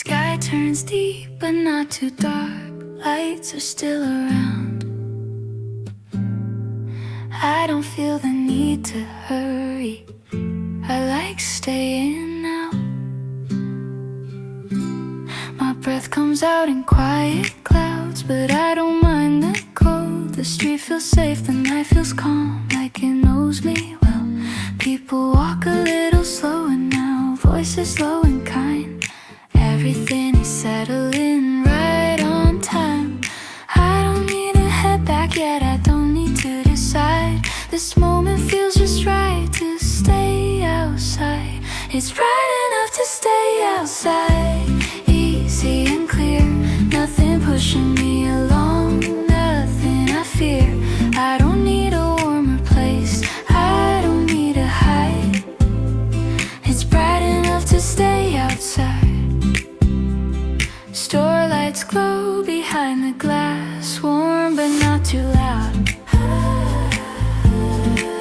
sky turns deep but not too dark. Lights are still around. I don't feel the need to hurry. I like staying out. My breath comes out in quiet clouds, but I don't mind the cold. The street feels safe, the night feels calm, like it knows me well. People walk a little slower now, voices low and kind. Everything is settling right on time. I don't need to head back yet, I don't need to decide. This moment feels just right to stay outside. It's bright enough to stay outside. Easy and clear, nothing pushing me along, nothing I fear. I don't need a warmer place, I don't need to hide. It's bright enough to stay outside. Store lights glow behind the glass, warm but not too loud.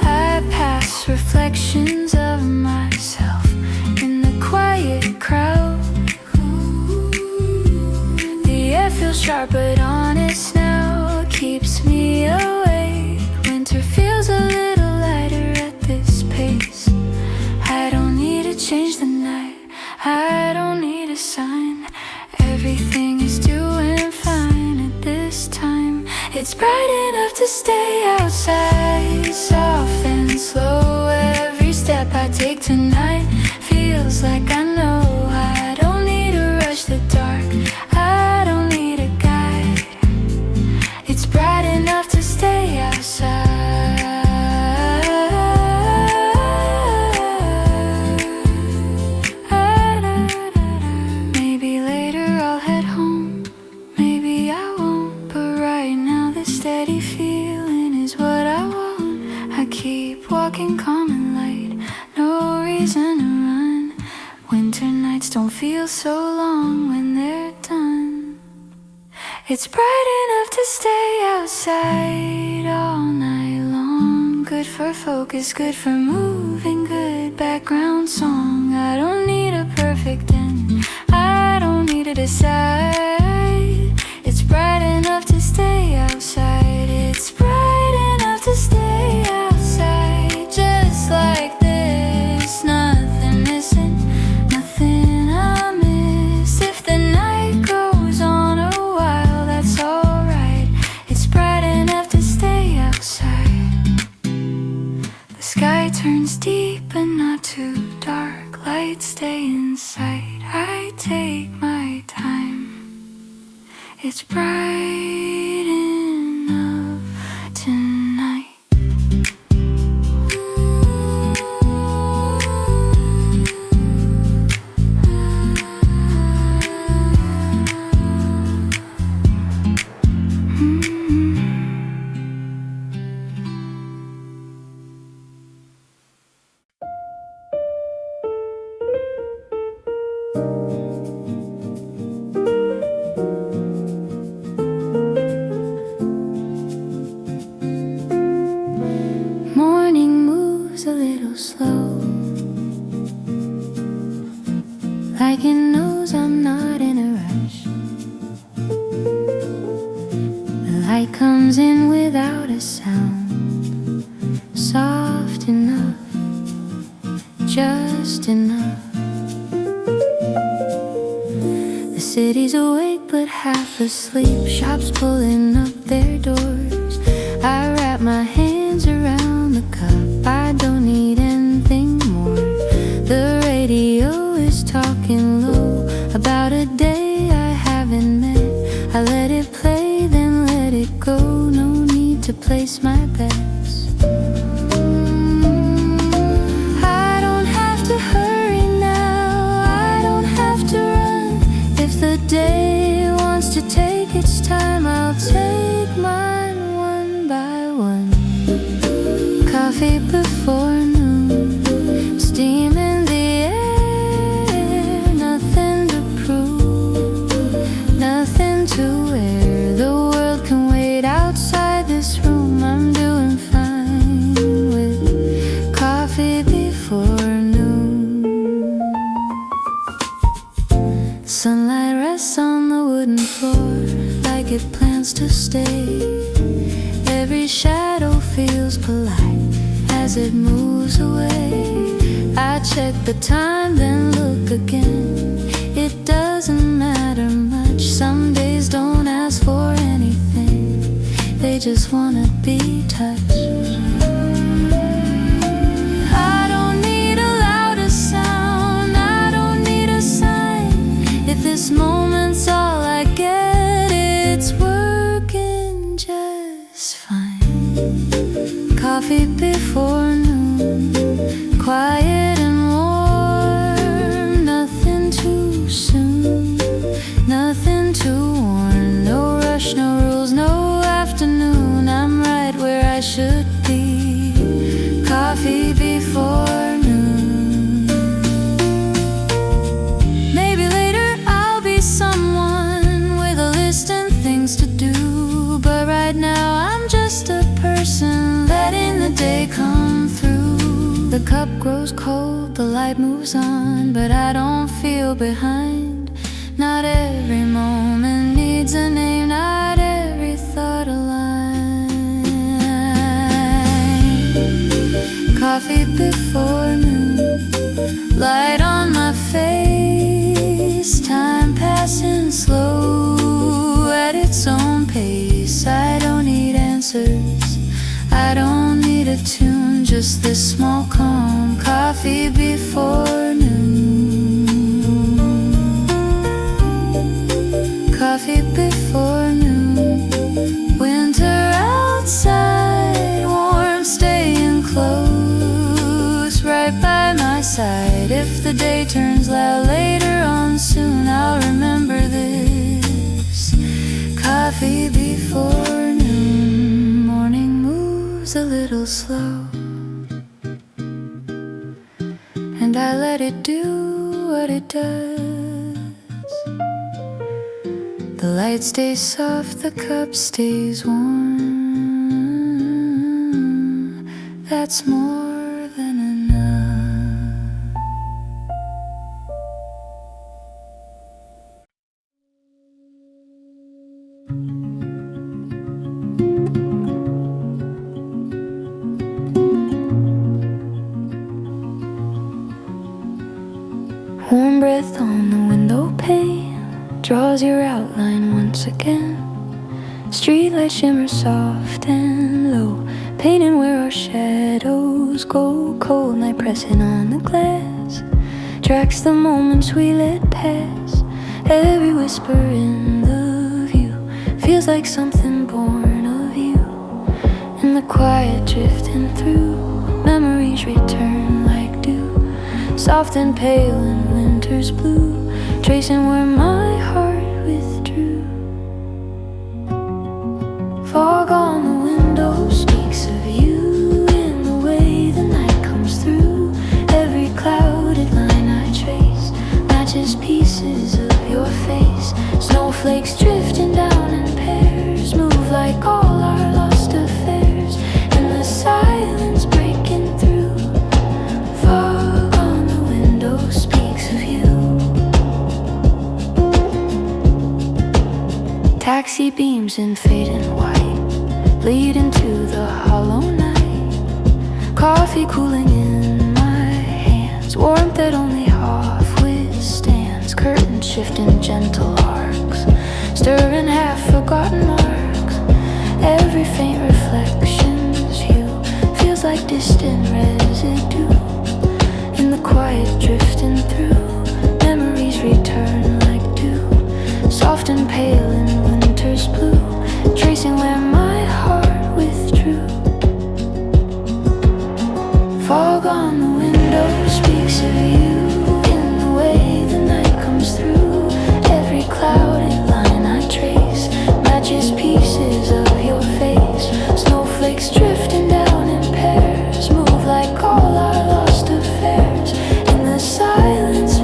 I pass reflections of myself in the quiet crowd. The air feels sharp but honest now, keeps me awake. Winter feels a little lighter at this pace. I don't need to change the night, I don't need a sign. Everything is doing fine at this time. It's bright enough to stay outside. Soft and slow, every step I take tonight feels like I know. I don't need to rush the dark, I don't need a guide. It's bright enough to stay outside. Maybe later I'll head home, maybe I won't, but right now this steady feeling is what I want. I keep walking calm and light, no reason to run. Winter nights don't feel so long when they're done. It's bright enough to stay outside all night long. Good for focus, good for moving, good background song. I don't need a perfect end, I don't need to decide. It's bright enough to stay outside. It's bright enough to stay outside. Just like this, nothing missing, nothing I miss. If the night goes on a while, that's alright. It's bright enough to stay outside. The sky turns deep but not too dark. Lights stay in sight, I take my time. It's bright enough tonight. Morning moves a little slow, like it knows I'm not in a rush. The light comes in without a sound, soft enough, just enough. The city's awake but half asleep, shops pulling up their doors. I wrap my hands around the cup, I don't need anything more. The radio is talking low about a day I haven't met. I let it play, then let it go, no need to place my bets. I don't have to hurry now, I don't have to run. If the day wants to take its time, I'll take mine one by one. Coffee before noon, steam in the air, nothing to prove, nothing to wear. The world can wait outside this room, I'm doing fine. Sunlight rests on the wooden floor like it plans to stay. Every shadow feels polite as it moves away. I check the time, then look again. It doesn't matter much. Some days don't ask for anything, they just wanna be touched. I don't need a louder sound, I don't need a sign. If this moment's all I get, it's working just fine. Coffee before noon, quiet and warm. Nothing too soon, nothing to warn. No rush, no rules, no afternoon. I'm right where I should be. Coffee before noon. Maybe later I'll be someone with a list and things to do, but right now I'm just a person letting the day come through. The cup grows cold, the light moves on, but I don't feel behind. Not every moment needs a name, not every thought a line. Coffee before noon, light on my face. Time passing slow at its own pace. I don't need answers, I don't need a tune, just this small calm. Coffee before noon. Coffee before noon. Winter outside, warm, staying close, right by my side. If the day turns loud later on soon, I'll remember this. Coffee before noon. Morning moves a little slow, and I let it do what it does. The light stays soft, the cup stays warm. That's more than enough. Warm breath on the window pane draws your outline once again. Streetlight shimmer soft and low, painting where our shadows go. Cold night pressing on the glass tracks the moments we let pass. Every whisper in the view feels like something born of you. In the quiet drifting through, memories return like dew, soft and pale in winter's blue, tracing where my heart withdrew. Fog on the window speaks of you in the way the night comes through. Every clouded line I trace matches pieces of your face. Snowflakes drifting down in pairs move like all our lost affairs. In the silence breaking through, fog on the window speaks of you. Taxi beams in fading white bleed into the hollow night. Coffee cooling in my hands, warmth that only half withstands. Curtains shifting gentle arcs, stirring half-forgotten marks. Every faint reflection's hue feels like distant residue. In the quiet drifting through, memories return like dew, soft and pale in winter's blue, tracing where my heart withdrew. Fog on the window speaks of you in the way the night comes through. Every clouded line I trace matches pieces of your face. Snowflakes drifting down in pairs move like all our lost affairs. In the silence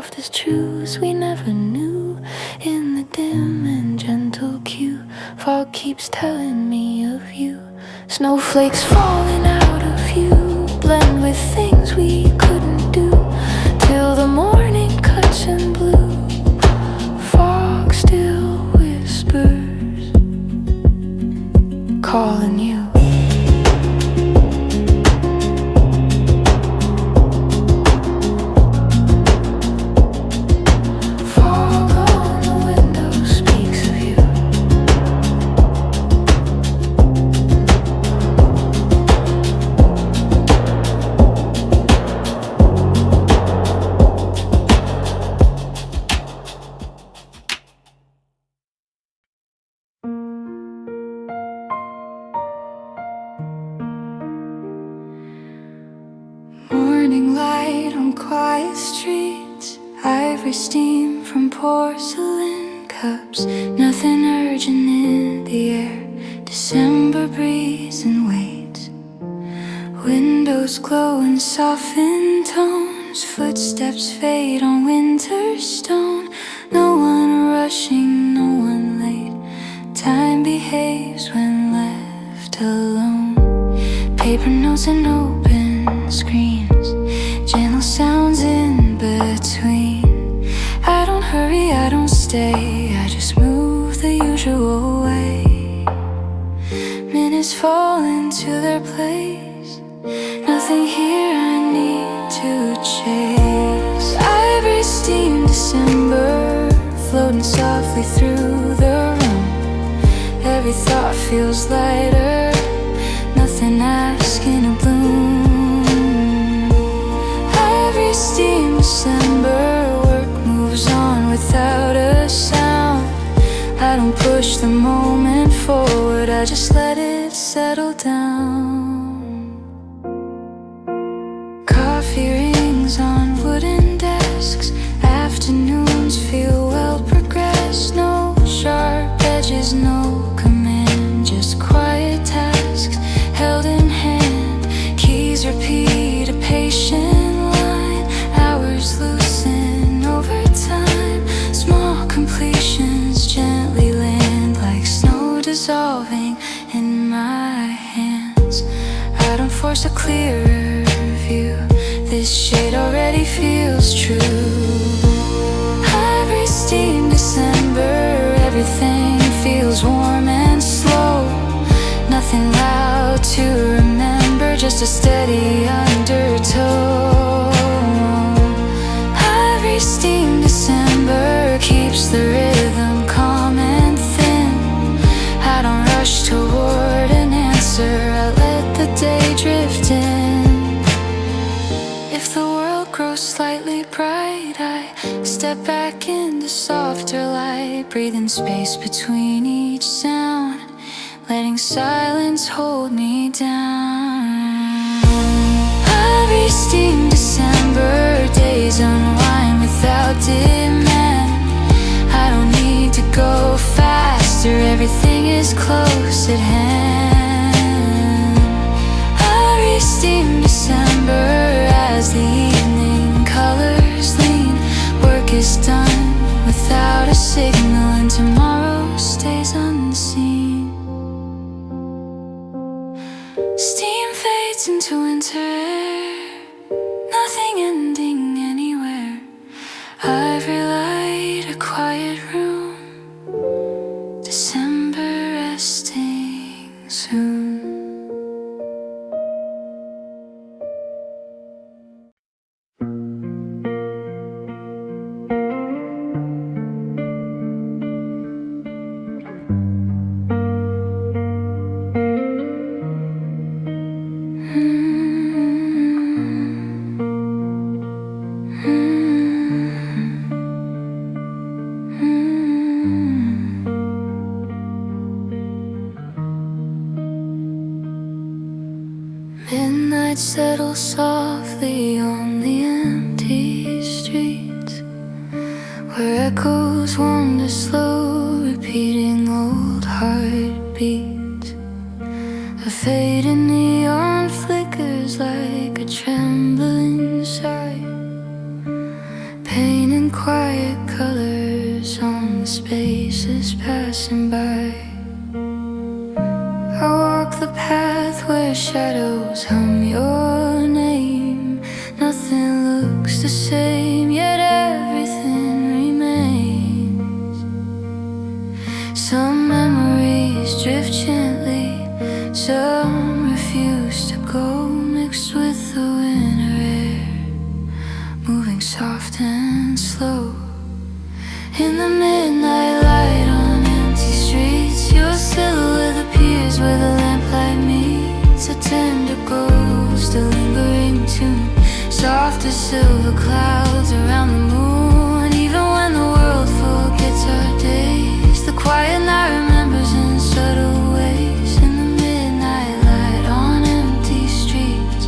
softest truths we never knew. In the dim and gentle queue, fog keeps telling me of you. Snowflakes falling out of view, blend with things we couldn't do, till the morning cuts in blue. Fog still whispers, calling you. Morning light on quiet streets, ivory steam from porcelain cups. Nothing urgent in the air, December breeze and waits. Windows glow in softened tones, footsteps fade on winter stone. No one rushing, no one late, time behaves when left alone. Paper notes and open screens, gentle sounds in between. I don't hurry, I don't stay, I just move the usual way. Minutes fall into their place, nothing here I need to chase. Ivory steam December, floating softly through the room. Every thought feels lighter, nothing asking to bloom. Ivory steam December, work moves on without a sound. I don't push the moment forward, I just let it settle down. Coffee rings on wooden desks, afternoons feel well progressed. No sharp edges, no command, just quiet tasks held in hand. Keys repeat a patient line, hours loosen over time. Small completions gently land like snow dissolving in my hands. I don't force a clearer view, this shade already feels true. Ivory steam December, everything feels warm and slow. Nothing loud to remember, just a steady undertow. Ivory steam December keeps the rhythm calm and thin. I don't rush toward an answer, I let the day drift in. If the world grows slightly bright, I step back into softer light, breathing space between each sound, letting silence hold me down. Ivory steam December, days unwind without demand. I don't need to go faster, everything is close at hand. Ivory steam December, as the evening colors lean. Work is done without a signal, and tomorrow stays unseen. Steam fades into winter air, nothing ending anywhere. Ivory light, a quiet room, December resting soon. Midnight settles softly on the empty streets, where echoes wander slow, repeating old heartbeats. A fading neon flickers like a trembling sigh, pain in passing by. I walk the path where shadows hum your name. Nothing looks the same, yet everything remains. Some memories drift gently, some refuse to go, mixed with the winter air, moving soft and slow. In the midnight light on empty streets, your silhouette appears where the lamplight meets. A tender ghost, a lingering tune, soft as silver clouds around the moon. Even when the world forgets our days, the quiet night remembers in subtle ways. In the midnight light on empty streets,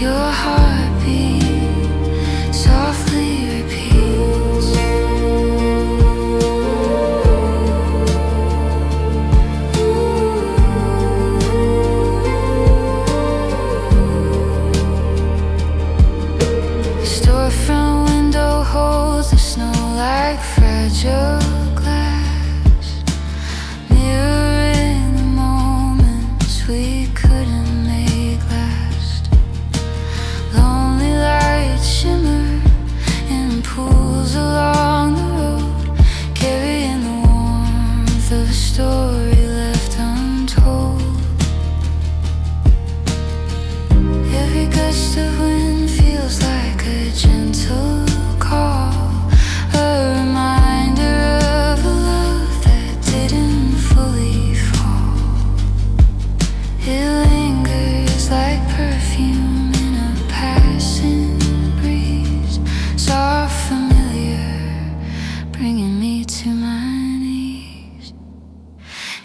your heartbeat softly repeats. Storefront window holds the snow like fragile glass, mirroring the moments we couldn't make last. Lonely lights shimmer in pools along the road, carrying the warmth of a story left untold. Every gust of wind feels like a gentle call, a reminder of a love that didn't fully fall. It lingers like perfume in a passing breeze, soft, familiar, bringing me to my knees.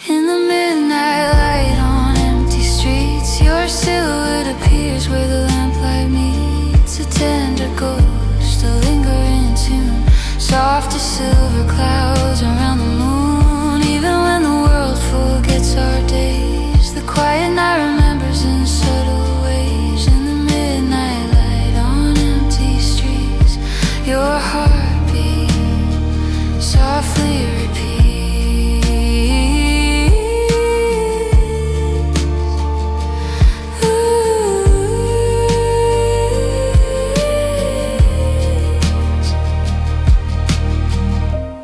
In the midnight light on empty streets, your silhouette appears where the lamplight meets. A tender ghost, a lingering tune, soft as silver clouds around the moon. Even when the world forgets our days, the quiet night remembers in subtle ways. In the midnight light on empty streets, your heartbeat softly repeats.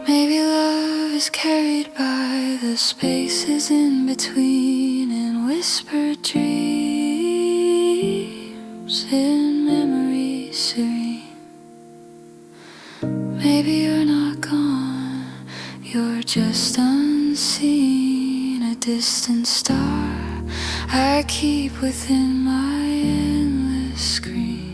Maybe love is carried by the spaces in between, and whispered dreams in memory serene. Maybe you're not gone, you're just unseen, a distant star I keep within my endless scream.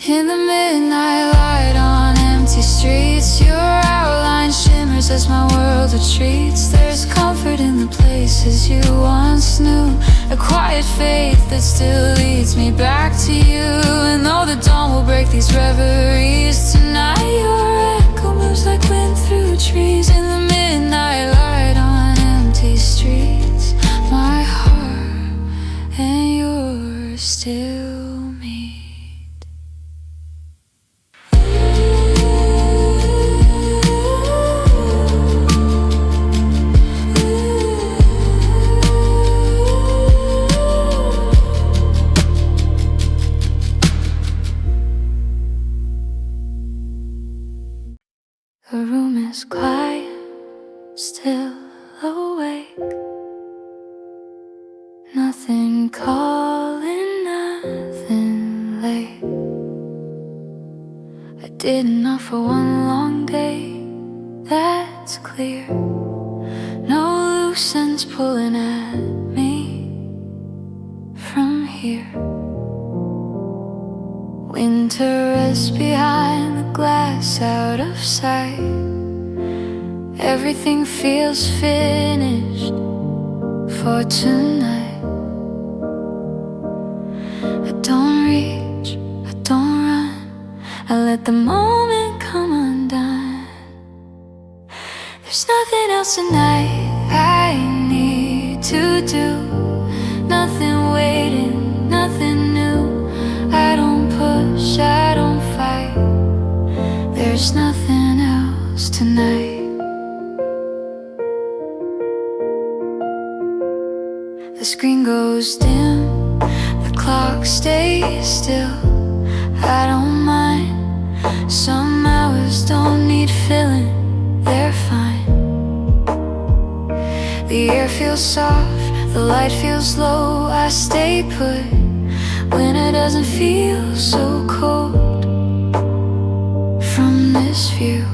In the midnight light on empty streets, your outline shimmers as my world retreats. There's comfort in the places you once knew, a quiet faith that still leads me back to you. And though the dawn will break these reveries, tonight your echo moves like wind through trees. In the midnight light on empty streets, my heart and yours still meet. The room is quiet, still awake. Nothing calling, nothing late. I did enough for one long day, that's clear. No loose ends pulling at me from here. Winter rests behind the glass, out of sight. Everything feels finished for tonight. I don't reach, I don't run, I let the moment come undone. There's nothing else tonight I need to do. Nothing waiting, nothing new. I don't push, I don't fight. There's nothing else tonight. screen goes dim, the clock stays still. I don't mind. Some hours don't need filling, they're fine. The air feels soft, the light feels low. I stay put when it doesn't feel so cold. From this view,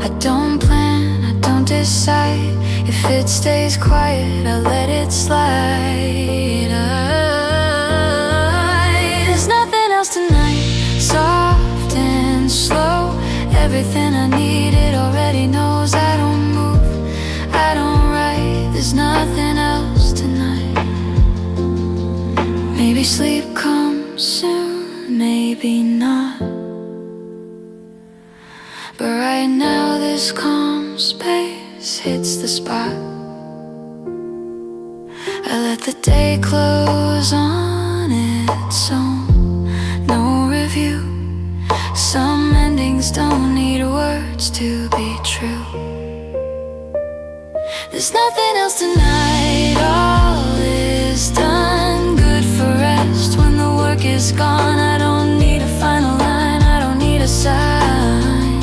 I don't plan, I don't decide. If it stays quiet, I let it slide. There's nothing else tonight. Soft and slow, everything I needed already knows. I don't move, I don't write. There's nothing else tonight. Maybe sleep comes soon, maybe not. But right now this calm space hits the spot. I let the day close on its own, no review. Some endings don't need words to be true. There's nothing else tonight, all is done. Good for rest when the work is gone. I don't need a final line, I don't need a sign.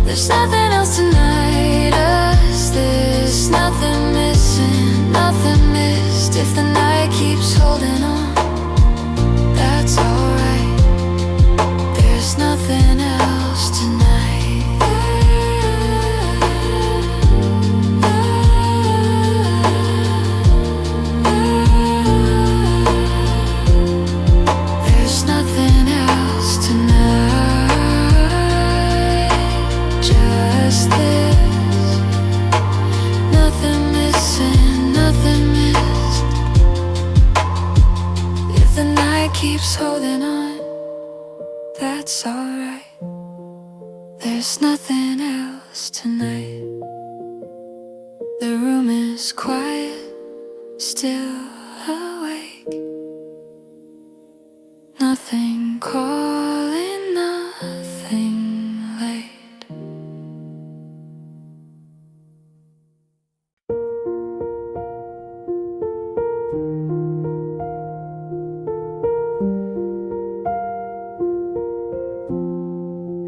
There's nothing else tonight, us, there's nothing missing, nothing missed. If the night keeps holding on, that's alright. There's nothing else tonight. There's nothing else tonight. Just this, nothing missing, nothing missed. If the night keeps holding on, that's alright. There's nothing else tonight. The room is quiet, still awake. Nothing calling, nothing late.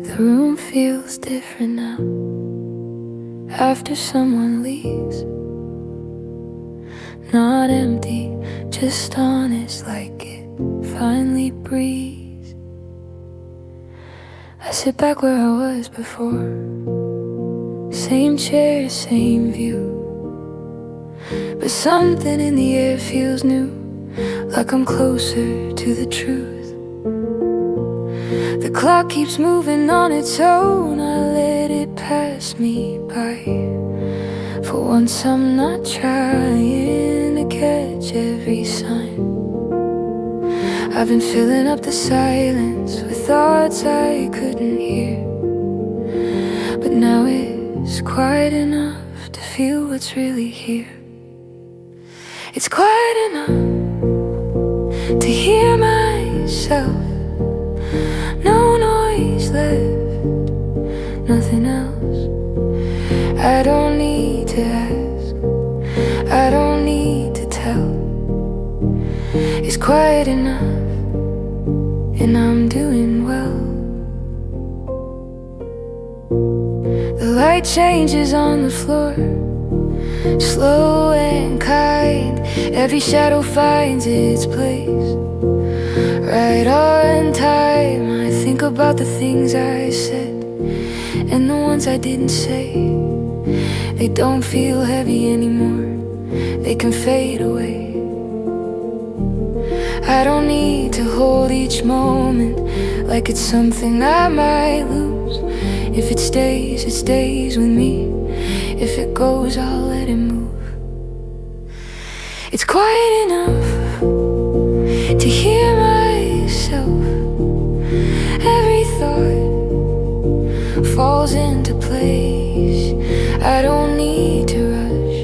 The room feels different now after someone leaves. Not empty, just honest, like it finally breathes. I sit back where I was before, same chair, same view. But something in the air feels new, like I'm closer to the truth. The clock keeps moving on its own, I let it pass me by. For once I'm not trying to catch every sign. I've been filling up the silence with thoughts I couldn't hear. But now it's quiet enough to feel what's really here. It's quiet enough to hear myself. No noise left, nothing else. I don't need to ask, I don't need to tell. It's quiet enough, and I'm doing well. The light changes on the floor, slow and kind. Every shadow finds its place, right on time. I think about the things I said and the ones I didn't say. They don't feel heavy anymore, they can fade away. I don't need to hold each moment like it's something I might lose. If it stays with me. If it goes, I'll let it move. It's quiet enough to hear myself. Every thought falls into place. I don't need to rush,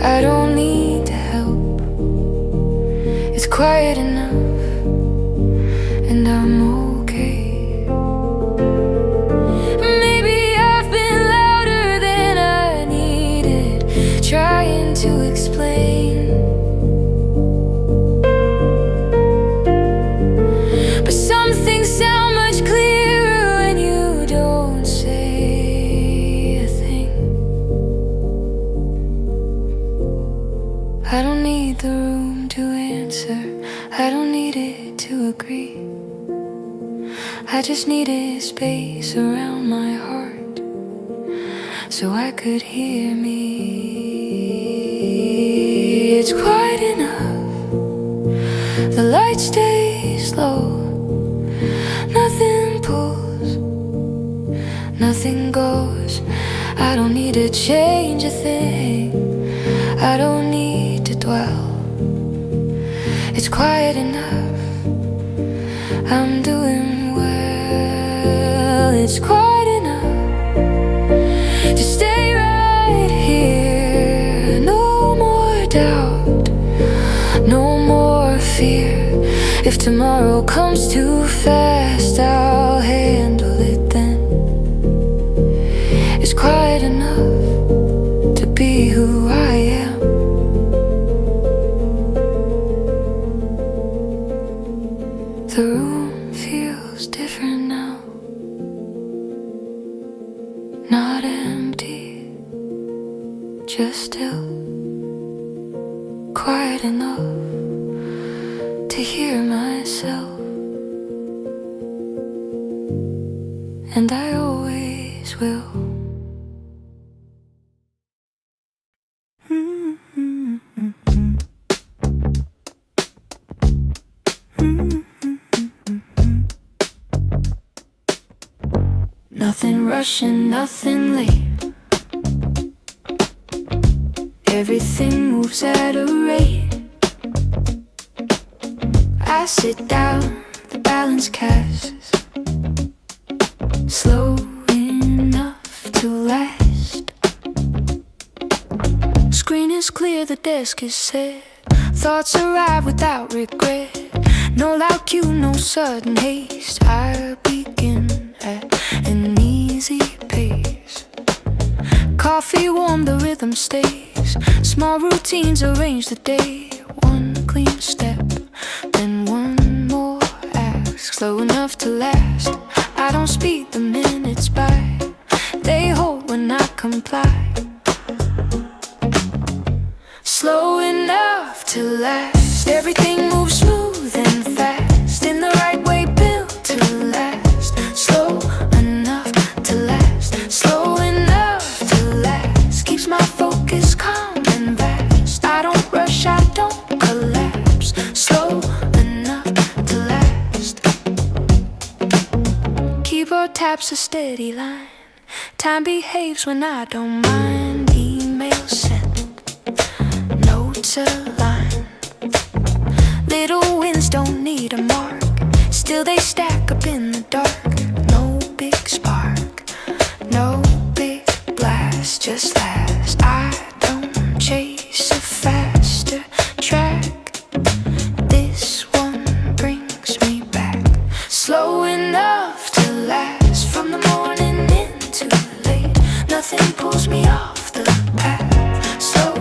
I don't need to help. It's quiet enough, and I'm okay. Maybe I've been louder than I needed, trying to explain, but some things sound much clearer when you don't say a thing. I don't need the room to answer, I don't need it to agree. I just needed space around my heart so I could hear me. It's quiet enough, the light stays low, nothing pulls, nothing goes. I don't need to change a thing, I don't need to dwell. It's quiet enough, I'm doing well. It's quiet enough to stay right here. No more doubt, no more fear. If tomorrow comes too fast, I'll handle it then. It's quiet enough to be who I am. The room feels different now, not empty, just still, quiet enough to hear myself. And I always will. Nothing rushing, nothing late. Everything moves at a rate. I sit down, the balance casts, slow enough to last. Screen is clear, the desk is set. Thoughts arrive without regret. No loud cue, no sudden haste. I begin at an easy pace. Coffee warm, the rhythm stays. Small routines arrange the day. One clean step, then one more ask. Slow enough to last. I don't speed the minutes by. They hold when I comply. Slow enough to last. Everything moves smooth and fast, in the right way, built to last. Slow enough to last. Slow enough to last. Keeps my focus calm and vast. I don't rush, I don't collapse. Slow enough to last. Keyboard taps a steady line. Time behaves when I don't mind. Email sent, notes aligned. Little wins don't need a mark, still they stack up in the dark. No big spark, no big blast, just last. I don't chase a faster track, this one brings me back. Slow enough to last, from the morning into late. Nothing pulls me off the path. Slow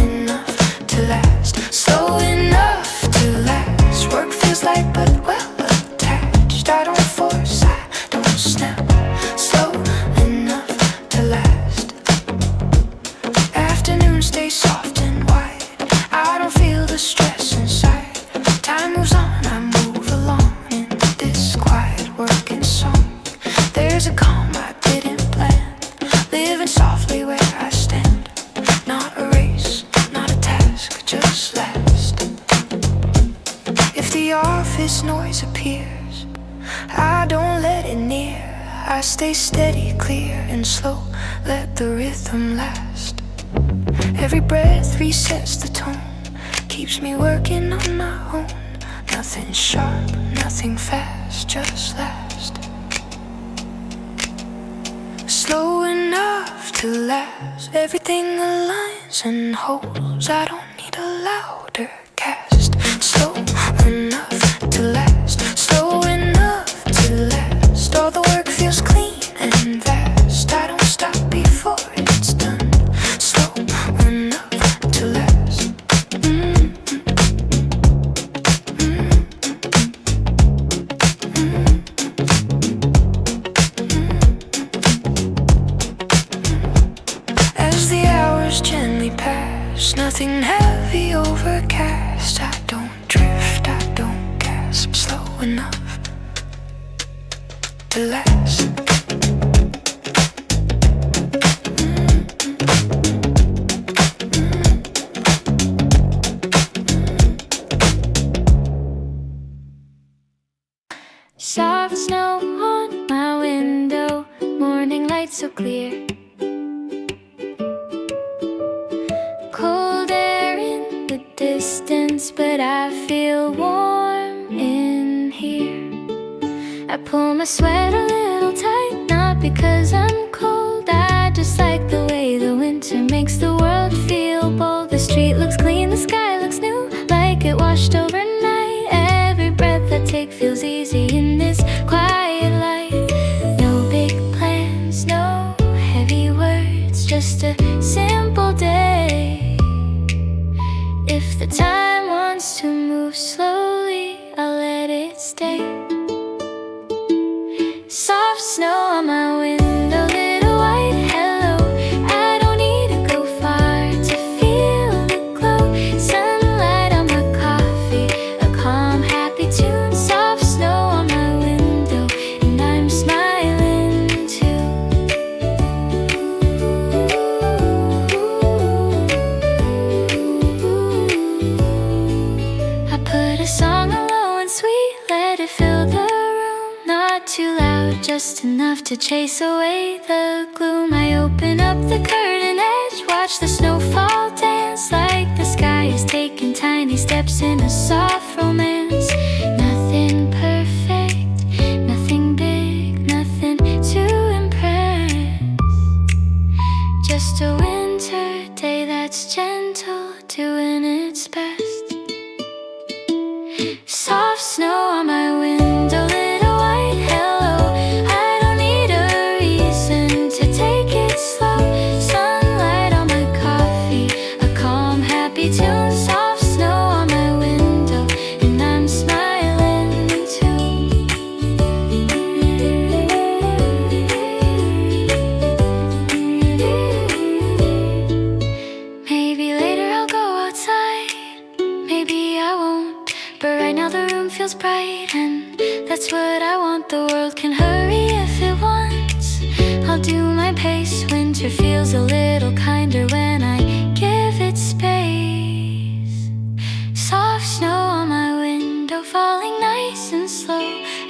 enough to last. Slow enough to last. Work feels light but well attached. I don't force, I don't snap. Slow enough to last. Afternoons stay soft and wide. I don't feel the stress inside. Time moves on, I move along in this quiet working song. There's a calm I didn't plan, living softly where I stand. Not a race, not a task, just last. If the office noise appears, I don't let it near. I stay steady, clear and slow, let the rhythm last. Every breath resets the tone, keeps me working on my own. Nothing sharp, nothing fast, just last. Slow enough to last. Everything aligns and holds. I don't need a louder cast. Slow enough to last. Slow enough to last. All the work feels clean and vast. I don't stop before it's done. Slow enough stars, nothing heavy, overcast. I don't drift, I don't gasp, slow enough to last. Soft snow on my window, morning light so clear. Cold air in the distance, but I feel warm in here. I pull my sweater a little tight, not because I'm cold. I just like the way the winter makes the world feel bold. The street looks clean, the sky looks new, like it washed overnight. Every breath I take feels easy in this quiet life. No big plans, no heavy words, just a simple day. If the time wants to move slowly, I'll let it stay. Soft snow on my window, little white hello. I don't need to go far to feel the glow. Sunlight on my coffee, a calm, happy tune. Soft snow on my window, and I'm smiling too. I put a song on low and sweet, let it fill the room. Not too loud, just enough to chase away the gloom. I open up the curtain edge, watch the snowfall dance, like the sky is taking tiny steps in a soft romance. Nothing perfect, nothing big, nothing to impress. Just a winter day that's gentle, doing its best. Soft snow on my window, little white hello. I don't need a reason to take it slow. Sunlight on my coffee, a calm, happy tune. Soft snow on my window, and I'm smiling too. Maybe later I'll go outside, maybe I won't, but right now the room feels bright, and that's what I want. The world can hurry if it wants. I'll do my pace. Winter feels a little kinder when I give it space. Soft snow on my window, falling nice and slow.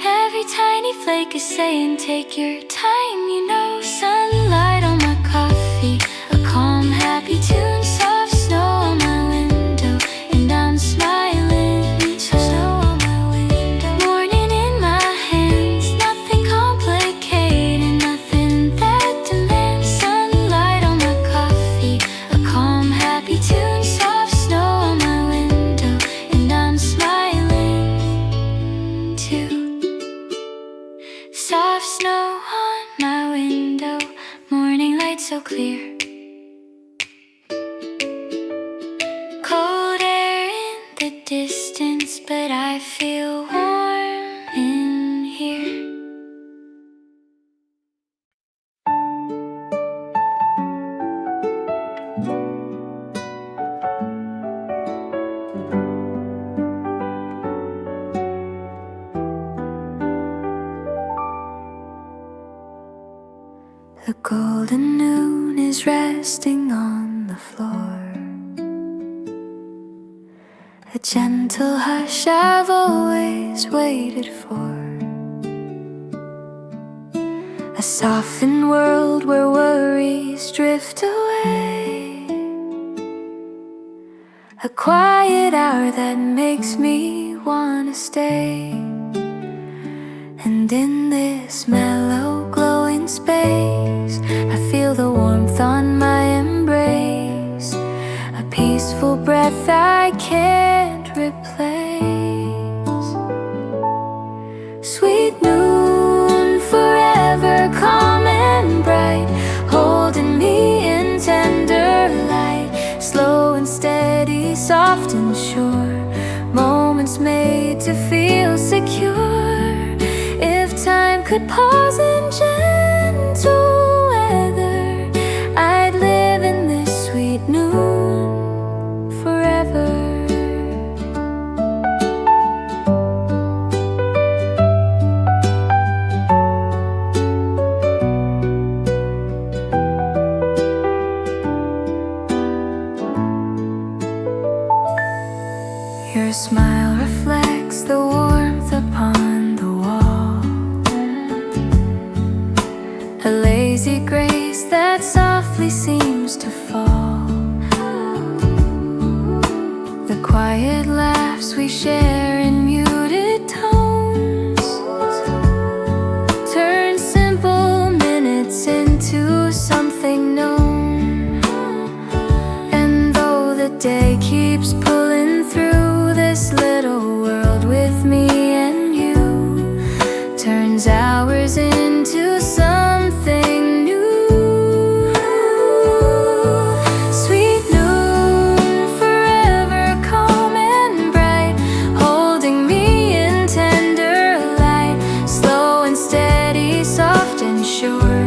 Every tiny flake is saying, take your time, you know. Sunlight on my coffee, a calm, happy tune. Soft snow on my window, and I'm smiling. Snow on my window, morning in my hands. Nothing complicated, nothing that demands. Sunlight on my coffee, a calm, happy tune. Soft snow on my window, and I'm smiling too. Soft snow on my window, morning light so clear. Cold air in the distance, but I feel warm in here. The golden noon is resting on the floor. A gentle hush I've always waited for. A softened world where worries drift away. A quiet hour that makes me wanna stay. And in this mellow glowing space, I feel the warmth on my embrace. A peaceful breath I can't replace. Sweet noon, forever calm and bright, holding me in tender light. Slow and steady, soft and sure, moments made to feel secure. If time could pause in gentle weather, I'd live in this sweet noon. Your smile reflects the warmth upon the wall, a lazy grace that softly seems to fall. The quiet laughs we share in muted tones turn simple minutes into something known. And though the day keeps pulling through, this little world with me and you turns hours into something new. Sweet noon, forever calm and bright, holding me in tender light. Slow and steady, soft and sure,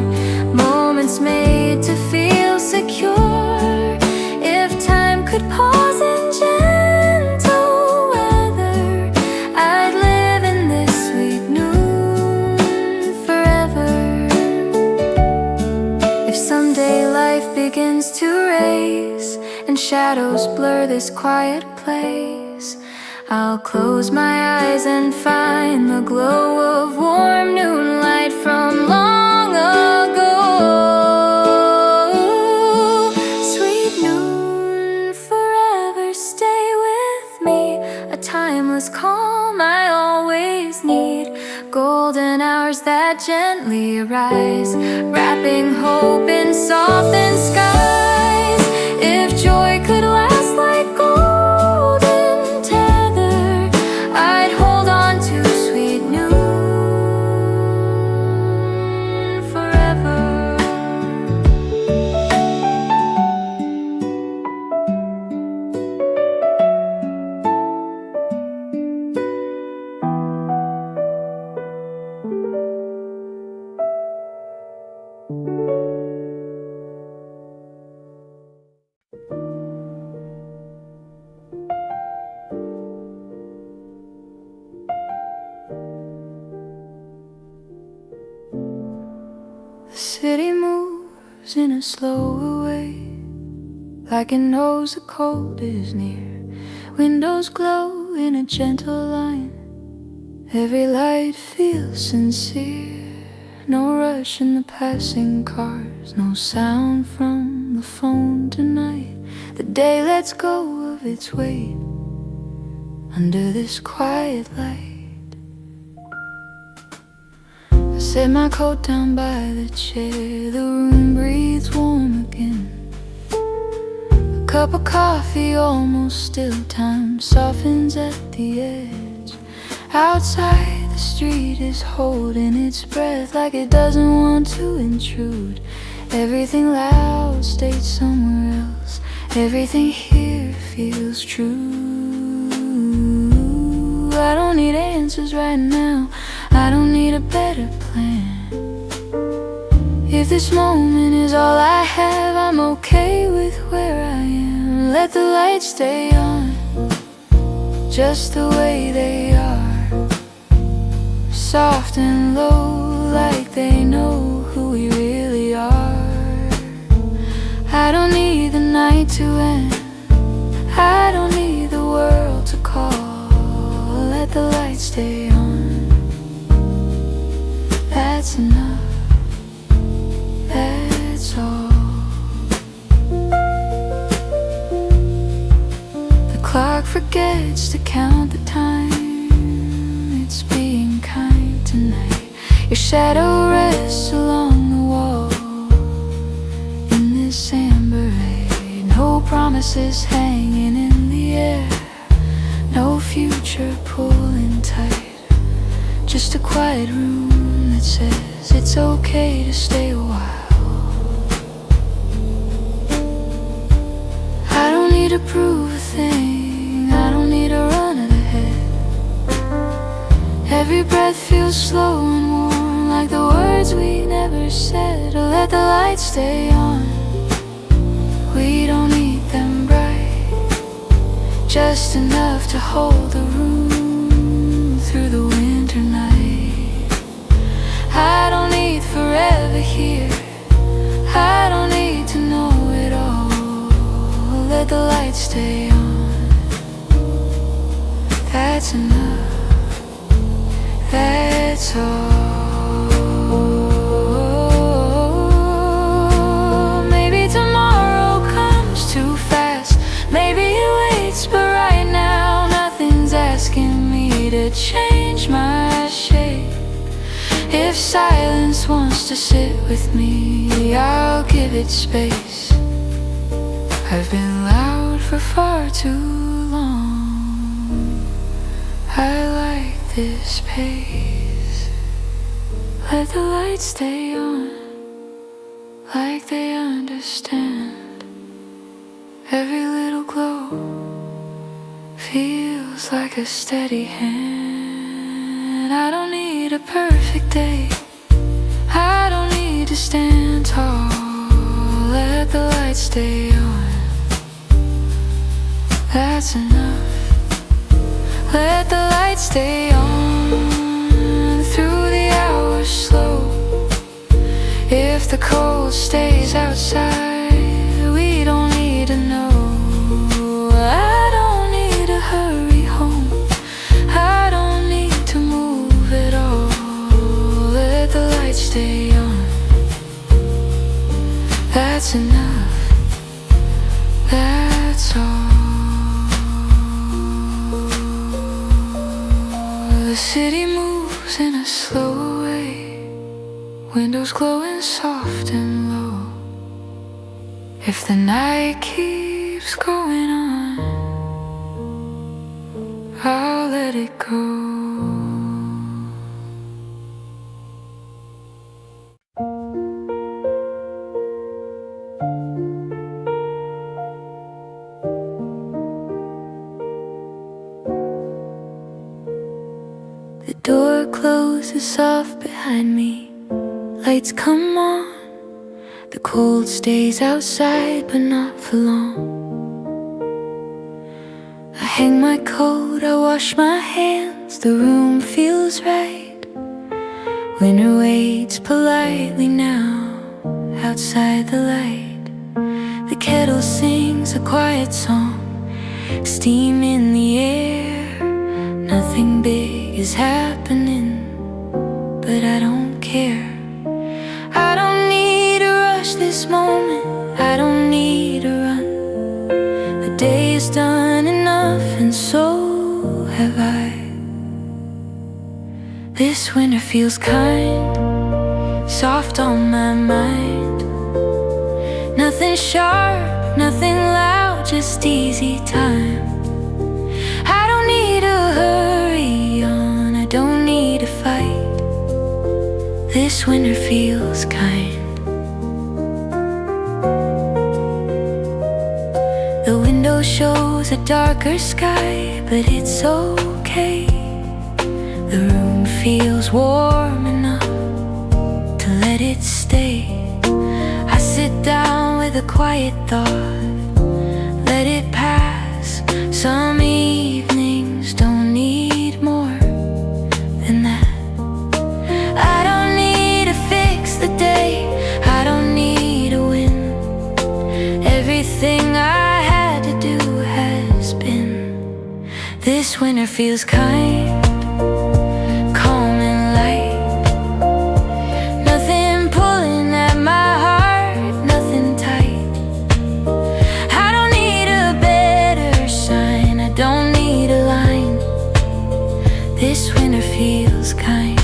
moments made to feel secure. If time could pause in gentle weather, I'd live in this sweet noon forever. If someday life begins to race and shadows blur this quiet place, I'll close my eyes and find the glow of warm noon light from long ago. Sweet noon, forever stay with me, a timeless calm I always need. Golden hours that gently rise, wrapping hope in softened skies. If joy could last like golden tether, I'd hold on to sweet noon forever. The city moves in a slower way, like it knows the cold is near. Windows glow in a gentle line, every light feels sincere. No rush in the passing cars, no sound from the phone tonight. The day lets go of its weight under this quiet light. I set my coat down by the chair, the room breathes warm again. A cup of coffee, almost still time, softens at the edge. Outside, the street is holding its breath, like it doesn't want to intrude. Everything loud stays somewhere else, everything here feels true. I don't need answers right now, I don't need a better plan. If this moment is all I have, I'm okay with where I am. Let the lights stay on, just the way they are, soft and low, like they know who we really are. I don't need the night to end, I don't need the world to call. Let the lights stay on, that's enough, that's all. The clock forgets to count the time, it's being kind tonight. Your shadow rests along the wall in this amber ray. No promises hanging in the air, no future pulling tight. Just a quiet room that says it's okay to stay a while. I don't need to prove a thing, I don't need to run ahead. Every breath feels slow and warm, like the words we never said. Let the lights stay on, we don't need them bright, just enough to hold the room through the winter night. I don't need forever here, I don't need to know it all. Let the lights stay on, That's enough, that's all. Maybe tomorrow comes too fast, maybe it waits, but right now nothing's asking me to change my shape. If silence wants to sit with me, I'll give it space. I've been loud for far too long. I like this pace. Let the lights stay on, like they understand. Every little glow feels like a steady hand. I don't need a perfect day, I don't need to stand tall. Let the lights stay on, that's enough. Let the lights stay on through the hours slow. If the cold stays outside, we don't need to know. I don't need to hurry home, I don't need to move at all. Let the lights stay on, that's enough, that's all. The city moves in a slow way, windows glowing soft and low. If the night keeps going on, I'll let it go. The door closes soft behind me, lights come on. The cold stays outside, but not for long. I hang my coat, I wash my hands, the room feels right. Winter waits politely now, outside the light. The kettle sings a quiet song, steam in the air. Nothing big is happening, but I don't care. I don't need to rush this moment, I don't need to run. The day is done enough, and so have I. This winter feels kind, soft on my mind. Nothing sharp, nothing loud, just easy time. I don't need to hurry on, I don't need to fight. This winter feels kind. The window shows a darker sky, but it's okay. The room feels warm enough to let it stay. I sit down with a quiet thought, let it pass. Some evenings don't need more than that. I don't need to fix the day, I don't need to win. Everything I had to do has been. This winter feels kind, calm and light. Nothing pulling at my heart, nothing tight. I don't need a better sign, I don't need a line. This winter feels kind.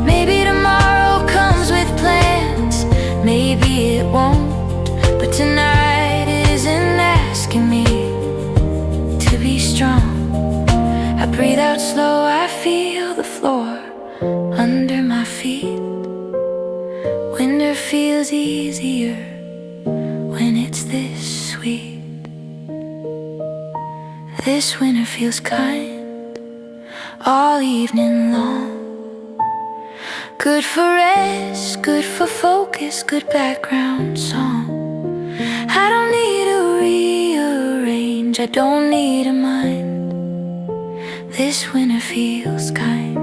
Maybe tomorrow comes with plans, maybe it won't. But tonight isn't asking me to be strong. I breathe out slow, I feel the floor under my feet. Winter feels easier when it's this sweet. This winter feels kind, all evening long. Good for rest, good for focus, good background song. I don't need to rearrange, I don't need a mind. This winter feels kind.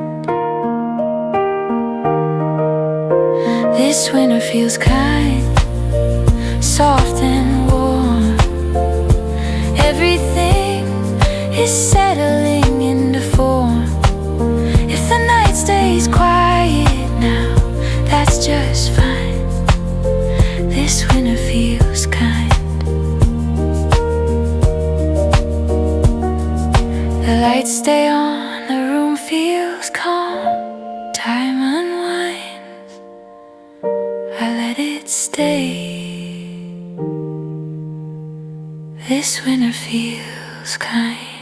This winter feels kind, soft and warm. Everything is set lights stay on, the room feels calm. Time unwinds, I let it stay. This winter feels kind.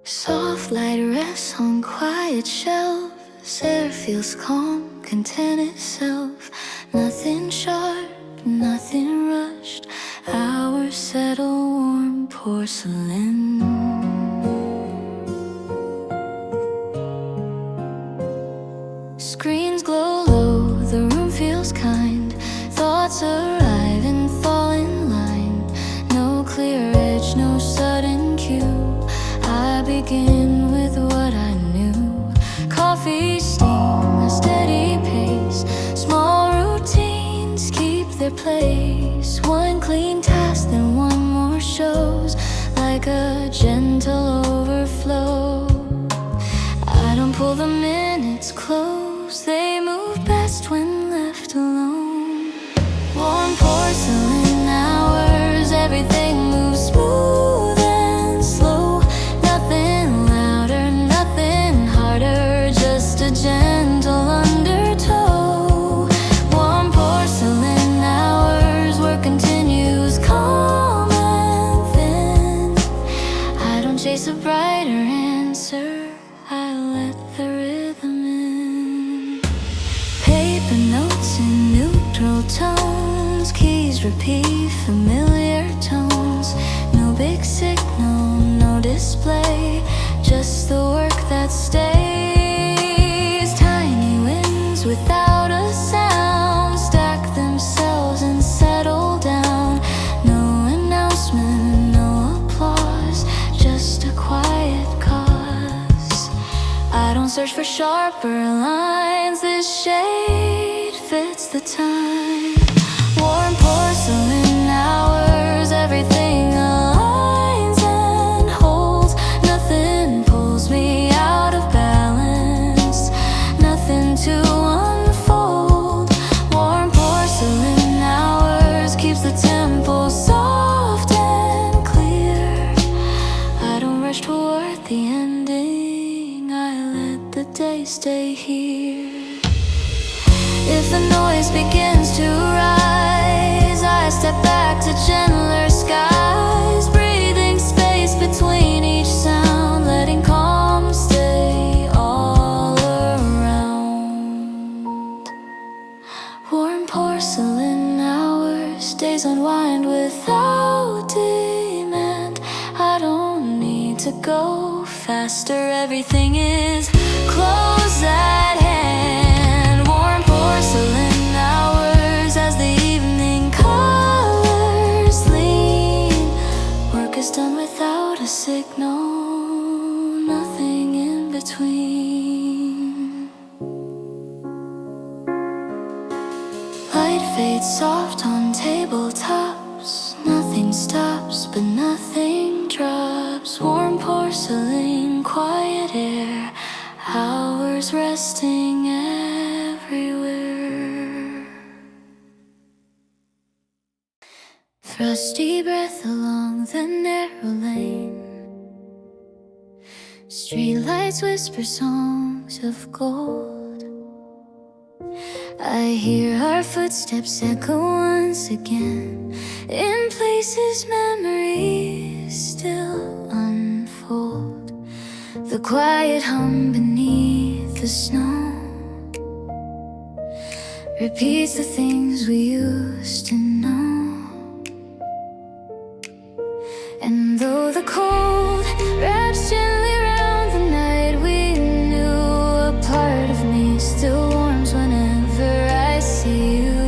Soft light rests on quiet shelves. Air feels calm, content itself. Nothing sharp, nothing rushed. Hours settle, warm porcelain. Screens glow low, the room feels kind. Thoughts arrive and fall in line. No clear edge, no sudden cue. I begin with what I knew. Coffee steam, a steady pace. Small routines keep their place. One clean task, then one more shows. Like a gentle overflow. I don't pull the minutes close. They move best when left alone. Warm porcelain hours, everything moves smooth and slow. Nothing louder, nothing harder, just a gentle undertow. Warm porcelain hours, work continues calm and thin. I don't chase a brighter answer, I let the rhythm in. Paper notes in neutral tones, keys repeat familiar tones. No big signal, no display, just the work that stays. Tiny wins without a sound, stack themselves and settle down. No announcement, no applause, just a quiet cause. I don't search for sharper lines, this shade fits the time. Warm porcelain hours, everything aligns and holds. Nothing pulls me out of balance, nothing to unfold. Warm porcelain hours keeps the tempo soft and clear. I don't rush toward the ending, I let the day stay here. If the noise begins to rise, I step back to gentler skies. Breathing space between each sound, letting calm stay all around. Warm porcelain hours, days unwind without demand. I don't need to go faster, everything is close at hand. Warm porcelain hours as the evening colors lean. Work is done without a signal, nothing in between. Light fades soft on tabletops. Nothing stops, but nothing drops. Warm porcelain, quiet air, hours resting everywhere. Frosty breath along the narrow lane. Streetlights whisper songs of gold. I hear our footsteps echo once again in places memories still unfold. The quiet hum beneath the snow repeats the things we used to know. And though the cold wraps gently around the night, we knew a part of me still warms whenever I see you.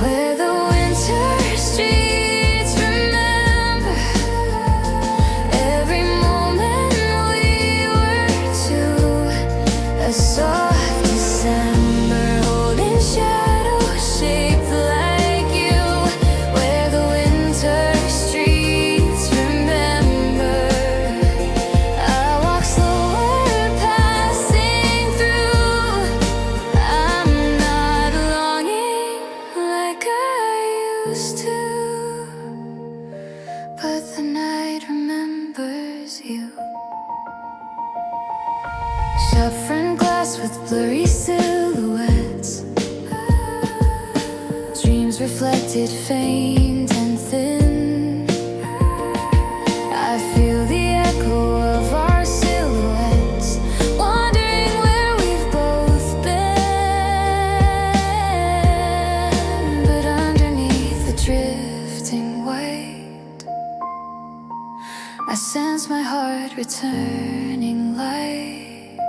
Where the winter streets remember every moment we were two. A soft December holding shadows, shade used to, but the night remembers you. Saffron glass with blurry silhouettes, dreams reflected faint and thin. I feel the echo of our silhouettes, wondering where we've both been. But underneath the drifting white, I sense my heart returning light.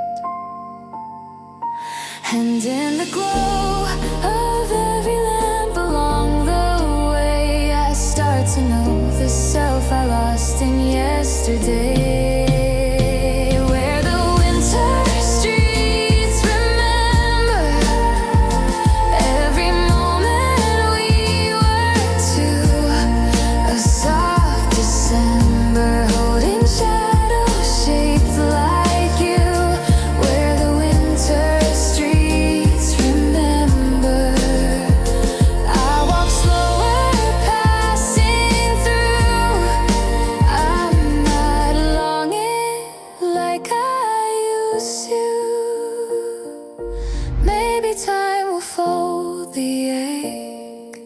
And in the glow of every lamp along the way, I start to know the self I lost in yesterday. Where the winter streets remember every moment we were two. A soft December holding shadows shaped like you. Where the winter streets remember, I walk slower passing through. I'm not longing like I used to. Maybe time will fold the ache,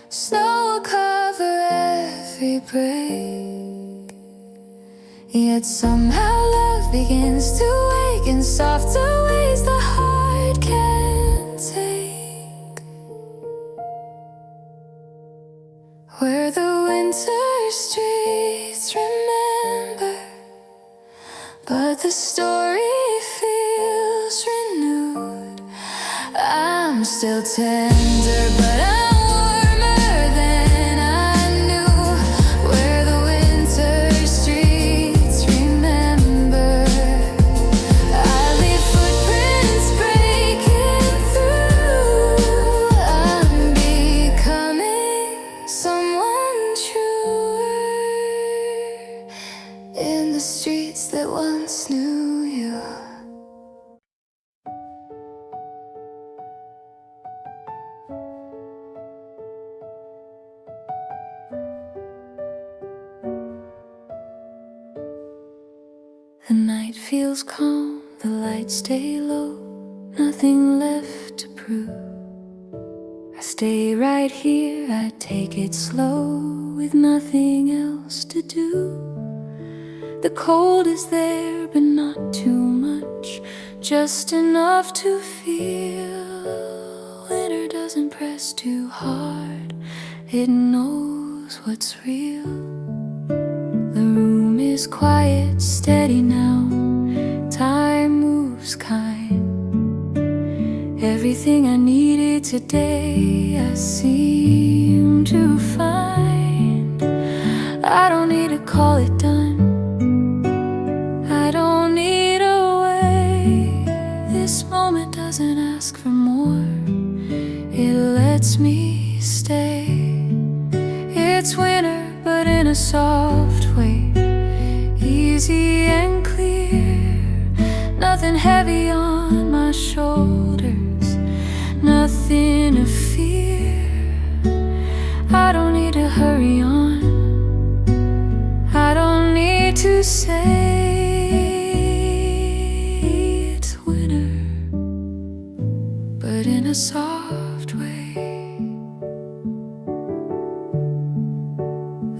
snow will cover every break. Yet somehow love begins to wake in softer ways the heart can't take. Where the winter streets remember, but the story feels renewed. I'm still tender, but I'm warmer than I knew. Where the winter streets remember, I leave footprints breaking through. I'm becoming someone truer in the streets that once knew you. The night feels calm, the lights stay low, nothing left to prove. I stay right here, I take it slow, with nothing else to do. The cold is there, but not too much, just enough to feel. Winter doesn't press too hard, it knows what's real. The room is quiet, steady now, time moves kind. Everything I needed today I seem to find. I don't need to call it done, I don't need a way. This moment doesn't ask for more, it lets me stay. It's winter, but in a soft way, easy and clear. Nothing heavy on my shoulders, nothing to fear. I don't need to hurry on, I don't need to say it's winter, but in a soft way.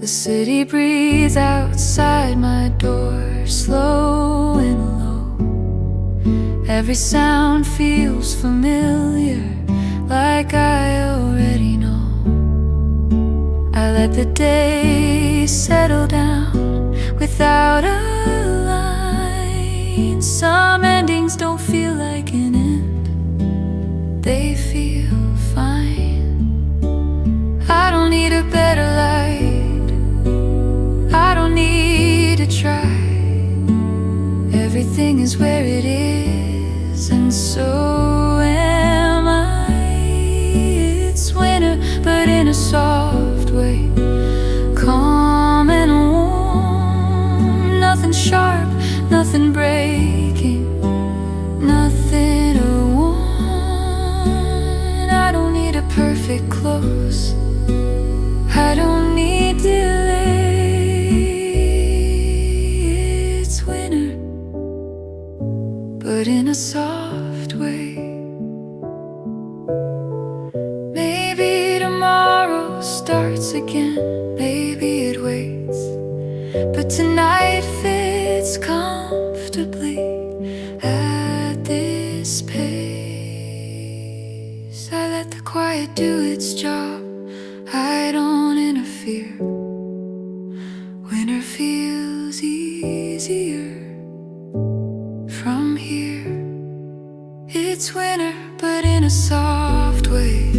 The city breathes outside my door, slow and low. Every sound feels familiar, like I already know. I let the day settle down without a line. Some endings don't feel like an end, they feel fine. I don't need a better life, I don't need to try. Everything is where it is, and so am I. It's winter, but in a soft way, calm and warm. Nothing sharp, nothing breaking, nothing to warn. I don't need a perfect clothes. I don't need delay. It's winter, but in a soft way. Maybe tomorrow starts again, maybe it waits, but tonight fits comfortably at this pace. I let the quiet do its job, I don't interfere. Winter feels easier from here. It's winter, but in a soft way.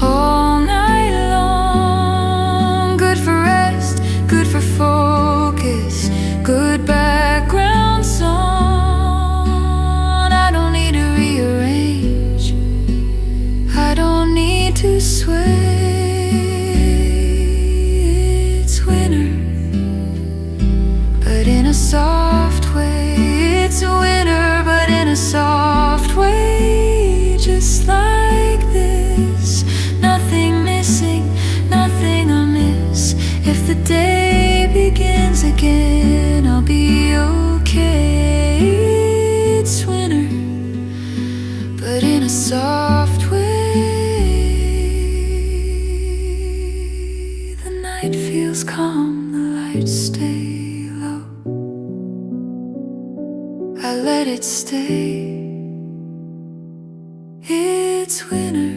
All night long, good for rest, good for focus, good background song. I don't need to rearrange, I don't need to sway. It's winter, but in a soft way. It's winter, but in a soft way. Just like this, nothing missing, nothing amiss. If the day begins again, I'll be okay. It's winter, but in a soft way. The night feels calm, the lights stay low. I let it stay. It's winter,